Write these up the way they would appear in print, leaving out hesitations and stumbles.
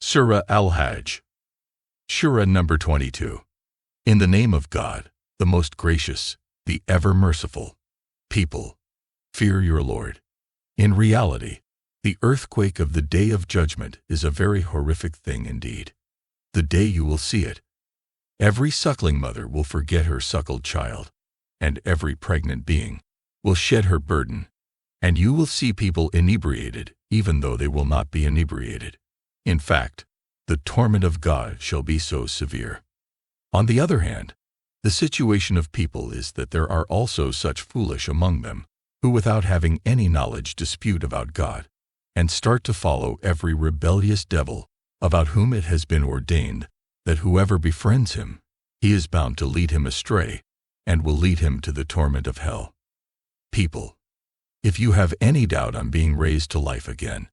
Surah AL Hajj. Surah number 22. In the name of God, the most gracious, the ever merciful. People, fear your Lord. In reality, the earthquake of the Day of Judgment is a very horrific thing indeed. The day you will see it. Every suckling mother will forget her suckled child, and every pregnant being will shed her burden, and you will see people inebriated, even though they will not be inebriated. In fact, the torment of God shall be so severe. On the other hand, the situation of people is that there are also such foolish among them, who without having any knowledge dispute about God, and start to follow every rebellious devil, about whom it has been ordained that whoever befriends him, he is bound to lead him astray, and will lead him to the torment of hell. People, if you have any doubt on being raised to life again,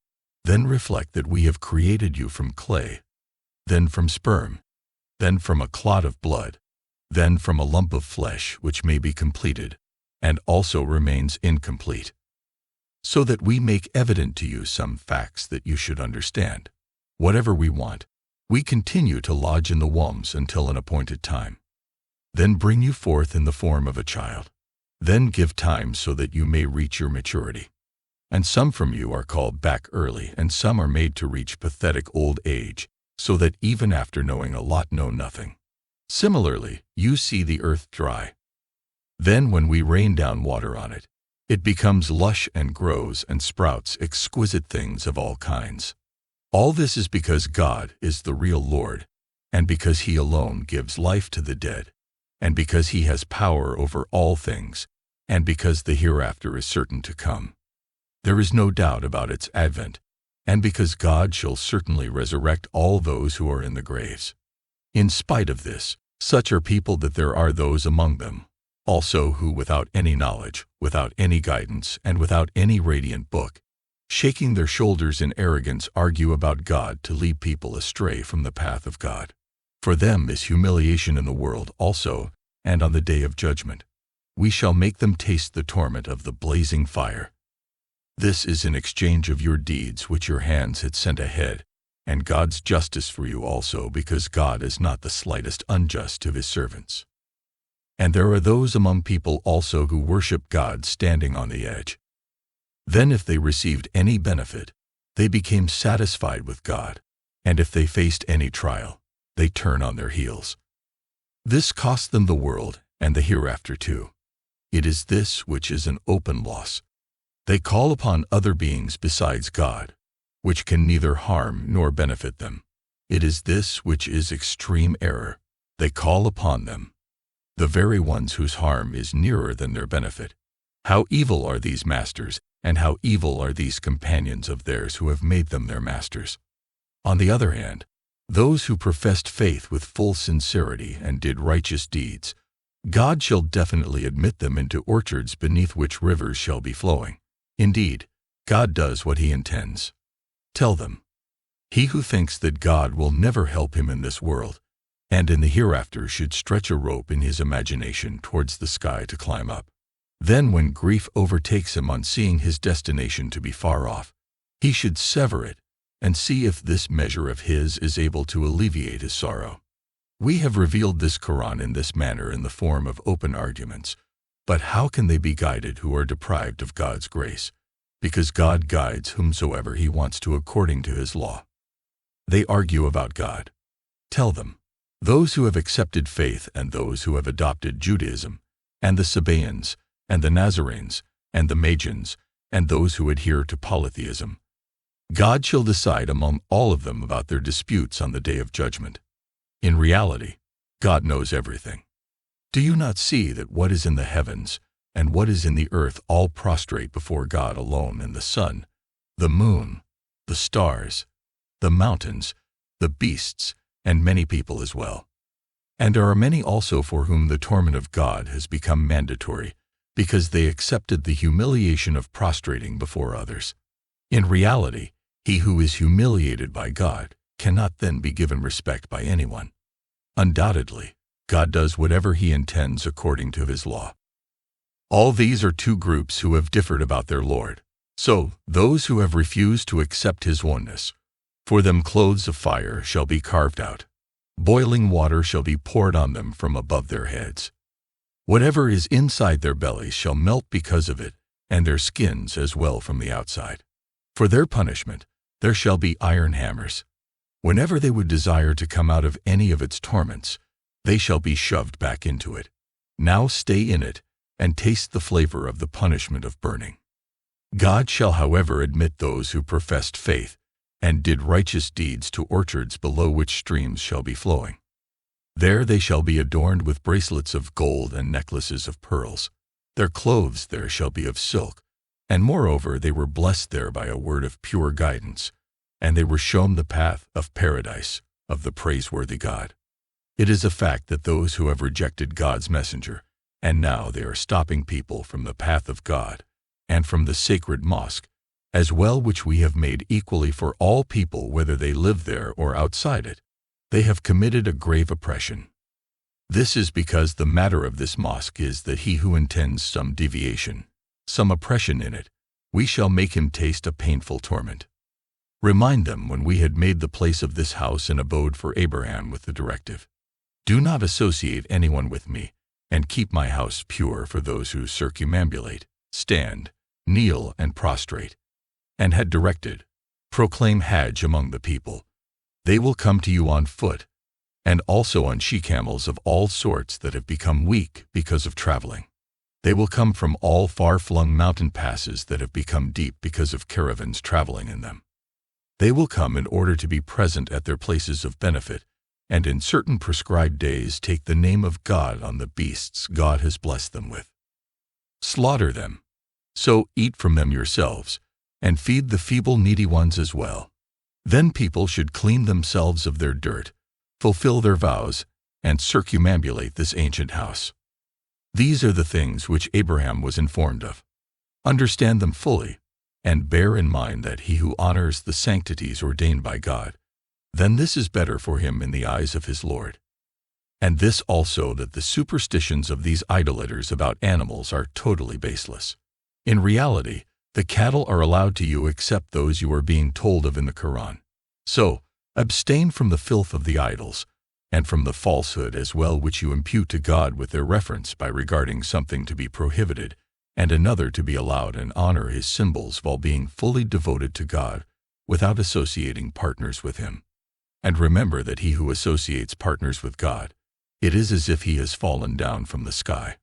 then reflect that we have created you from clay, then from sperm, then from a clot of blood, then from a lump of flesh which may be completed, and also remains incomplete, so that we make evident to you some facts that you should understand. Whatever we want, we continue to lodge in the wombs until an appointed time. Then bring you forth in the form of a child. Then give time so that you may reach your maturity. And some from you are called back early, and some are made to reach pathetic old age, so that even after knowing a lot know nothing. Similarly, you see the earth dry. Then when we rain down water on it, it becomes lush and grows and sprouts exquisite things of all kinds. All this is because God is the real Lord, and because He alone gives life to the dead, and because He has power over all things, and because the hereafter is certain to come. There is no doubt about its advent, and because God shall certainly resurrect all those who are in the graves. In spite of this, such are people that there are those among them, also who without any knowledge, without any guidance, and without any radiant book, shaking their shoulders in arrogance argue about God to lead people astray from the path of God. For them is humiliation in the world also, and on the day of judgment. We shall make them taste the torment of the blazing fire. This is in exchange of your deeds which your hands had sent ahead, and God's justice for you also, because God is not the slightest unjust to His servants. And there are those among people also who worship God standing on the edge. Then if they received any benefit, they became satisfied with God, and if they faced any trial, they turn on their heels. This cost them the world and the hereafter too. It is this which is an open loss. They call upon other beings besides God, which can neither harm nor benefit them. It is this which is extreme error. They call upon them, the very ones whose harm is nearer than their benefit. How evil are these masters, and how evil are these companions of theirs who have made them their masters. On the other hand, those who professed faith with full sincerity and did righteous deeds, God shall definitely admit them into orchards beneath which rivers shall be flowing. Indeed, God does what He intends. Tell them, he who thinks that God will never help him in this world, and in the hereafter should stretch a rope in his imagination towards the sky to climb up. Then when grief overtakes him on seeing his destination to be far off, he should sever it and see if this measure of his is able to alleviate his sorrow. We have revealed this Quran in this manner in the form of open arguments, but how can they be guided who are deprived of God's grace? Because God guides whomsoever He wants to according to His law. They argue about God. Tell them, those who have accepted faith and those who have adopted Judaism, and the Sabaeans, and the Nazarenes, and the Magians, and those who adhere to polytheism, God shall decide among all of them about their disputes on the day of judgment. In reality, God knows everything. Do you not see that what is in the heavens and what is in the earth all prostrate before God alone, and the sun, the moon, the stars, the mountains, the beasts, and many people as well? And there are many also for whom the torment of God has become mandatory, because they accepted the humiliation of prostrating before others. In reality, he who is humiliated by God cannot then be given respect by anyone. Undoubtedly, God does whatever He intends according to His law. All these are two groups who have differed about their Lord. So, those who have refused to accept His oneness, For them clothes of fire shall be carved out. Boiling water shall be poured on them from above their heads. Whatever is inside their bellies shall melt because of it, and their skins as well from the outside. For their punishment there shall be iron hammers. Whenever they would desire to come out of any of its torments, they shall be shoved back into it. Now stay in it, and taste the flavor of the punishment of burning. God shall, however, admit those who professed faith and did righteous deeds to orchards below which streams shall be flowing. There they shall be adorned with bracelets of gold and necklaces of pearls. Their clothes there shall be of silk, and moreover they were blessed there by a word of pure guidance, and they were shown the path of paradise of the praiseworthy God. It is a fact that those who have rejected God's messenger, and now they are stopping people from the path of God, and from the sacred mosque, as well, which we have made equally for all people whether they live there or outside it, they have committed a grave oppression. This is because the matter of this mosque is that he who intends some deviation, some oppression in it, we shall make him taste a painful torment. Remind them when we had made the place of this house an abode for Abraham with the directive, do not associate anyone with me, and keep my house pure for those who circumambulate, stand, kneel, and prostrate, and had directed, proclaim Hajj among the people. They will come to you on foot, and also on she-camels of all sorts that have become weak because of traveling. They will come from all far-flung mountain passes that have become deep because of caravans traveling in them. They will come in order to be present at their places of benefit, and in certain prescribed days take the name of God on the beasts God has blessed them with. Slaughter them. So eat from them yourselves, and feed the feeble needy ones as well. Then people should clean themselves of their dirt, fulfill their vows, and circumambulate this ancient house. These are the things which Abraham was informed of. Understand them fully, and bear in mind that he who honors the sanctities ordained by God, then this is better for him in the eyes of his Lord. And this also, that the superstitions of these idolaters about animals are totally baseless. In reality, the cattle are allowed to you except those you are being told of in the Quran. So, abstain from the filth of the idols, and from the falsehood as well which you impute to God with their reference by regarding something to be prohibited, and another to be allowed, and honor his symbols while being fully devoted to God, without associating partners with him. And remember that he who associates partners with God, it is as if he has fallen down from the sky.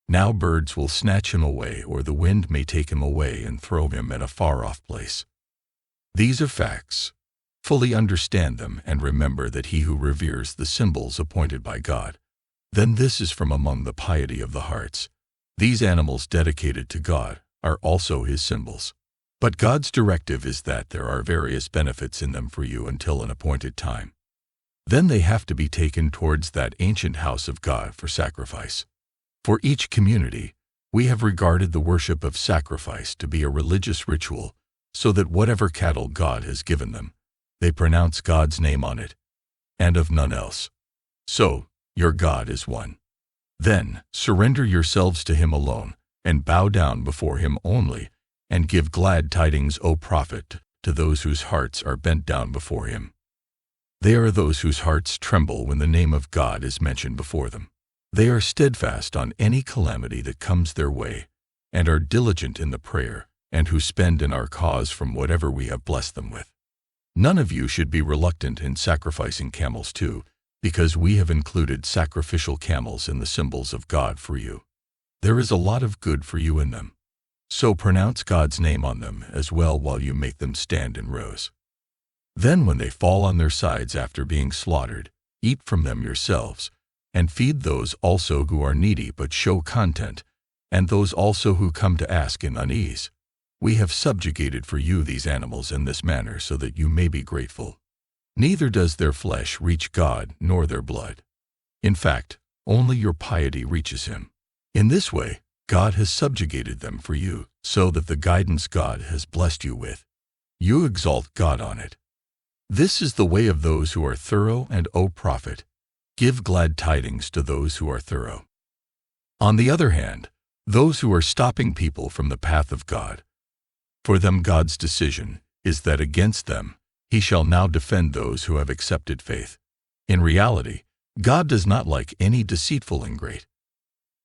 Now birds will snatch him away, or the wind may take him away and throw him at a far-off place. These are facts. Fully understand them, and remember that he who reveres the symbols appointed by God, then this is from among the piety of the hearts. These animals dedicated to God are also his symbols. But God's directive is that there are various benefits in them for you until an appointed time. Then they have to be taken towards that ancient house of God for sacrifice. For each community, we have regarded the worship of sacrifice to be a religious ritual, so that whatever cattle God has given them, they pronounce God's name on it, and of none else. So, your God is one. Then, surrender yourselves to him alone, and bow down before him only, and give glad tidings, O Prophet, to those whose hearts are bent down before him. They are those whose hearts tremble when the name of God is mentioned before them. They are steadfast on any calamity that comes their way, and are diligent in the prayer, and who spend in our cause from whatever we have blessed them with. None of you should be reluctant in sacrificing camels too, because we have included sacrificial camels in the symbols of God for you. There is a lot of good for you in them. So pronounce God's name on them as well while you make them stand in rows. Then when they fall on their sides after being slaughtered, eat from them yourselves, and feed those also who are needy but show content, and those also who come to ask in unease. We have subjugated for you these animals in this manner so that you may be grateful. Neither does their flesh reach God nor their blood. In fact, only your piety reaches him. In this way, God has subjugated them for you, so that the guidance God has blessed you with, you exalt God on it. This is the way of those who are thorough, and O Prophet, give glad tidings to those who are thorough. On the other hand, those who are stopping people from the path of God, for them God's decision is that against them He shall now defend those who have accepted faith. In reality, God does not like any deceitful ingrate.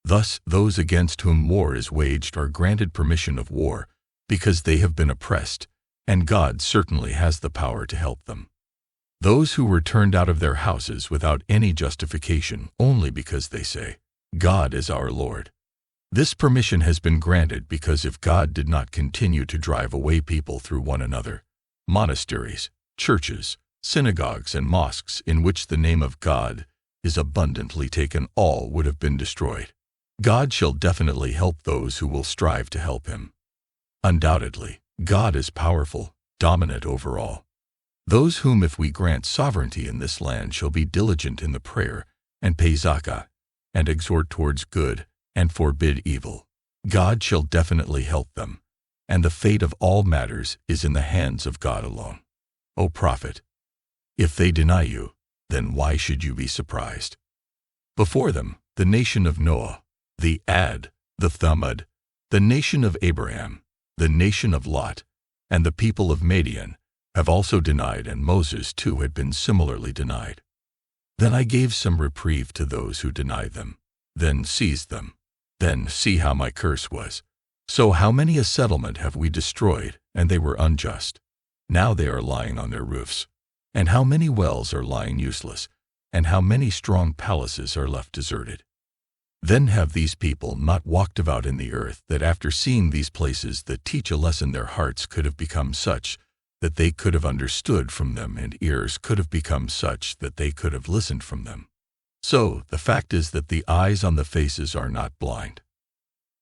Thus, those against whom war is waged are granted permission of war, because they have been oppressed, and God certainly has the power to help them. Those who were turned out of their houses without any justification only because they say, God is our Lord. This permission has been granted because if God did not continue to drive away people through one another, monasteries, churches, synagogues, and mosques in which the name of God is abundantly taken, all would have been destroyed. God shall definitely help those who will strive to help him. Undoubtedly, God is powerful, dominant over all. Those whom if we grant sovereignty in this land shall be diligent in the prayer, and pay zakah, and exhort towards good, and forbid evil, God shall definitely help them, and the fate of all matters is in the hands of God alone. O Prophet, if they deny you, then why should you be surprised? Before them, the nation of Noah, the Ad, the Thamud, the nation of Abraham, the nation of Lot, and the people of Madian have also denied, and Moses too had been similarly denied. Then I gave some reprieve to those who denied them, then seized them. Then see how my curse was. So how many a settlement have we destroyed, and they were unjust. Now they are lying on their roofs. And how many wells are lying useless, and how many strong palaces are left deserted. Then have these people not walked about in the earth, that after seeing these places that teach a lesson their hearts could have become such that they could have understood from them, and ears could have become such that they could have listened from them. So the fact is that the eyes on the faces are not blind.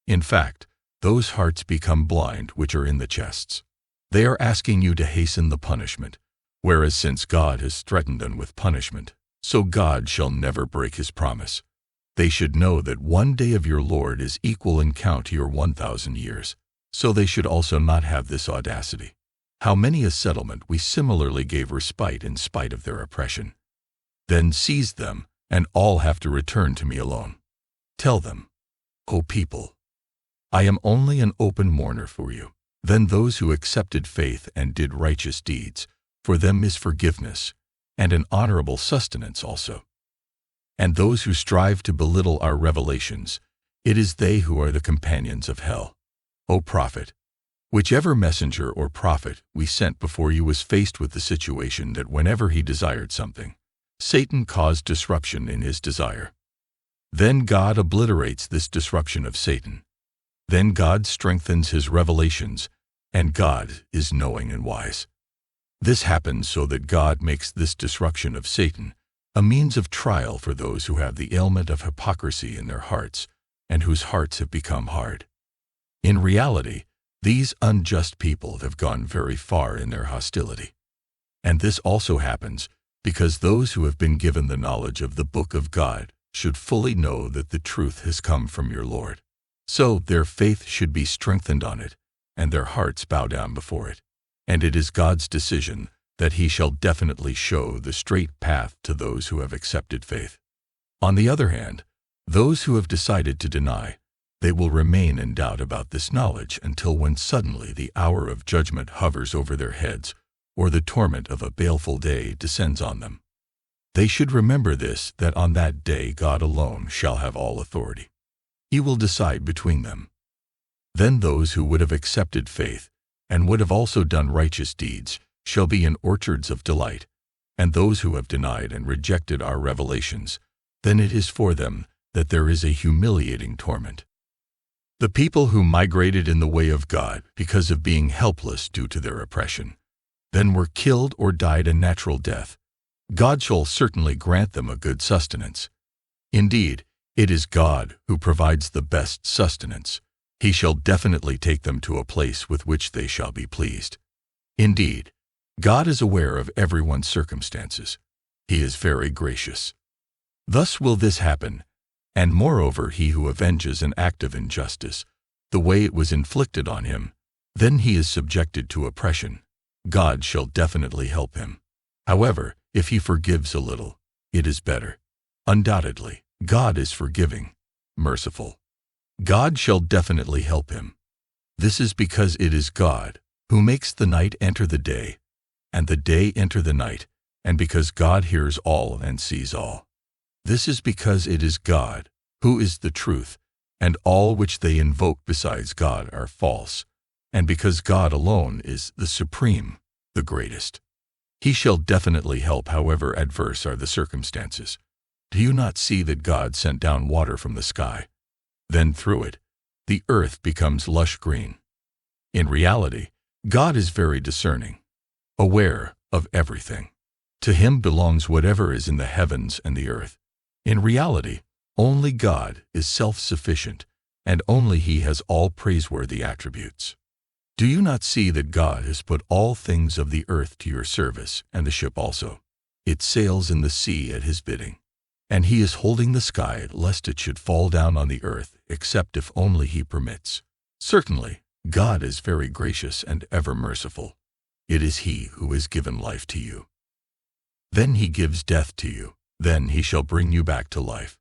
In fact, those hearts become blind which are in the chests. They are asking you to hasten the punishment, whereas since God has threatened them with punishment, so God shall never break his promise. They should know that one day of your Lord is equal in count to your 1,000 years, so they should also not have this audacity. How many a settlement we similarly gave respite in spite of their oppression. Then seized them, and all have to return to me alone. Tell them, O people, I am only an open mourner for you. Then those who accepted faith and did righteous deeds, for them is forgiveness, and an honorable sustenance also. And those who strive to belittle our revelations, it is they who are the companions of hell. O Prophet, whichever messenger or prophet we sent before you was faced with the situation that whenever he desired something, Satan caused disruption in his desire. Then God obliterates this disruption of Satan. Then God strengthens his revelations, and God is knowing and wise. This happens so that God makes this disruption of Satan a means of trial for those who have the ailment of hypocrisy in their hearts, and whose hearts have become hard. In reality, these unjust people have gone very far in their hostility. And this also happens because those who have been given the knowledge of the book of God should fully know that the truth has come from your Lord. So their faith should be strengthened on it, and their hearts bow down before it. And it is God's decision that he shall definitely show the straight path to those who have accepted faith. On the other hand, those who have decided to deny, they will remain in doubt about this knowledge until when suddenly the hour of judgment hovers over their heads, or the torment of a baleful day descends on them. They should remember this, that on that day God alone shall have all authority. He will decide between them. Then those who would have accepted faith, and would have also done righteous deeds, shall be in orchards of delight, and those who have denied and rejected our revelations, then it is for them that there is a humiliating torment. The people who migrated in the way of God because of being helpless due to their oppression, then were killed or died a natural death, God shall certainly grant them a good sustenance. Indeed, it is God who provides the best sustenance. He shall definitely take them to a place with which they shall be pleased. Indeed, God is aware of everyone's circumstances. He is very gracious. Thus will this happen, and moreover he who avenges an act of injustice, the way it was inflicted on him, then he is subjected to oppression. God shall definitely help him. However, if he forgives a little, it is better. Undoubtedly, God is forgiving, merciful. God shall definitely help him. This is because it is God who makes the night enter the day, and the day enter the night, and because God hears all and sees all. This is because it is God, who is the truth, and all which they invoke besides God are false, and because God alone is the supreme, the greatest. He shall definitely help however adverse are the circumstances. Do you not see that God sent down water from the sky? Then through it, the earth becomes lush green. In reality, God is very discerning, aware of everything. To him belongs whatever is in the heavens and the earth. In reality, only God is self-sufficient, and only he has all praiseworthy attributes. Do you not see that God has put all things of the earth to your service, and the ship also? It sails in the sea at his bidding. And he is holding the sky lest it should fall down on the earth, except if only he permits. Certainly, God is very gracious and ever merciful. It is he who has given life to you. Then he gives death to you. Then he shall bring you back to life.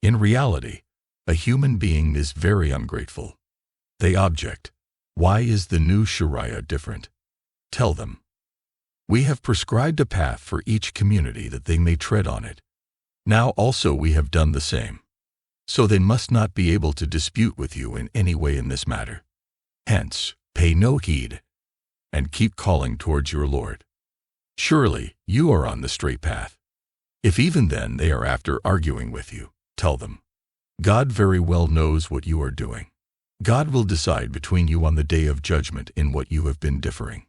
In reality, a human being is very ungrateful. They object, why is the new Sharia different? Tell them, we have prescribed a path for each community that they may tread on it. Now also we have done the same. So they must not be able to dispute with you in any way in this matter. Hence, pay no heed, and keep calling towards your Lord. Surely you are on the straight path. If even then they are after arguing with you, tell them, God very well knows what you are doing. God will decide between you on the day of judgment in what you have been differing.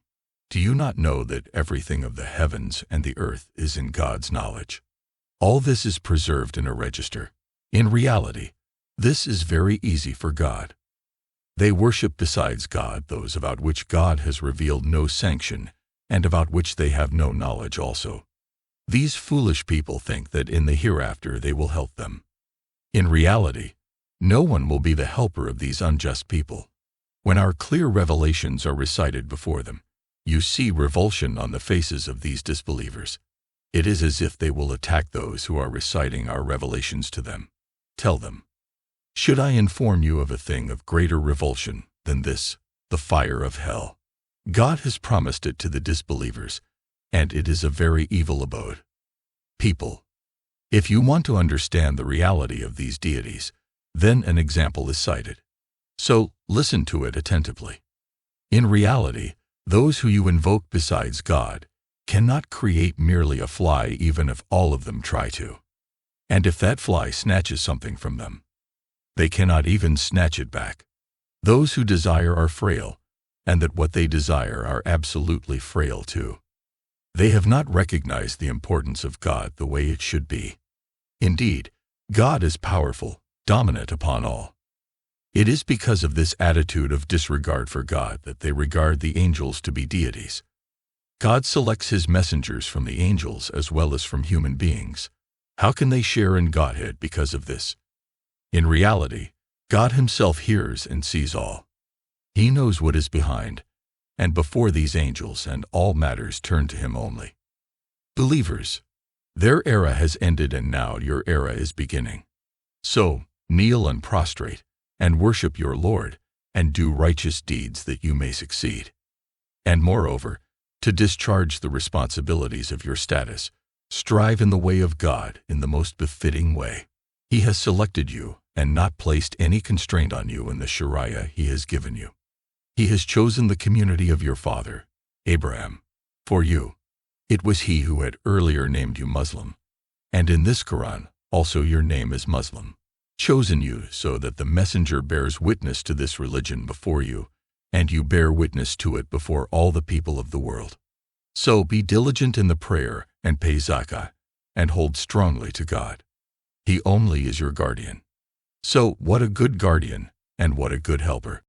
Do you not know that everything of the heavens and the earth is in God's knowledge? All this is preserved in a register. In reality, this is very easy for God. They worship besides God those about which God has revealed no sanction, and about which they have no knowledge also. These foolish people think that in the hereafter they will help them. In reality, no one will be the helper of these unjust people. When our clear revelations are recited before them, you see revulsion on the faces of these disbelievers. It is as if they will attack those who are reciting our revelations to them. Tell them, should I inform you of a thing of greater revulsion than this, the fire of hell? God has promised it to the disbelievers, and it is a very evil abode. People, if you want to understand the reality of these deities, then an example is cited. So listen to it attentively. In reality, those who you invoke besides God cannot create merely a fly even if all of them try to. And if that fly snatches something from them, they cannot even snatch it back. Those who desire are frail, and that what they desire are absolutely frail too. They have not recognized the importance of God the way it should be. Indeed, God is powerful, dominant upon all. It is because of this attitude of disregard for God that they regard the angels to be deities. God selects his messengers from the angels as well as from human beings. How can they share in Godhead because of this? In reality, God himself hears and sees all. He knows what is behind, and before these angels and all matters turn to him only. Believers, their era has ended and now your era is beginning. So, kneel and prostrate, and worship your Lord, and do righteous deeds that you may succeed. And moreover, to discharge the responsibilities of your status, strive in the way of God in the most befitting way. He has selected you and not placed any constraint on you in the Sharia he has given you. He has chosen the community of your father, Abraham, for you. It was he who had earlier named you Muslim, and in this Quran also your name is Muslim. Chosen you so that the messenger bears witness to this religion before you, and you bear witness to it before all the people of the world. So be diligent in the prayer and pay zakah, and hold strongly to God. He only is your guardian. So what a good guardian, and what a good helper.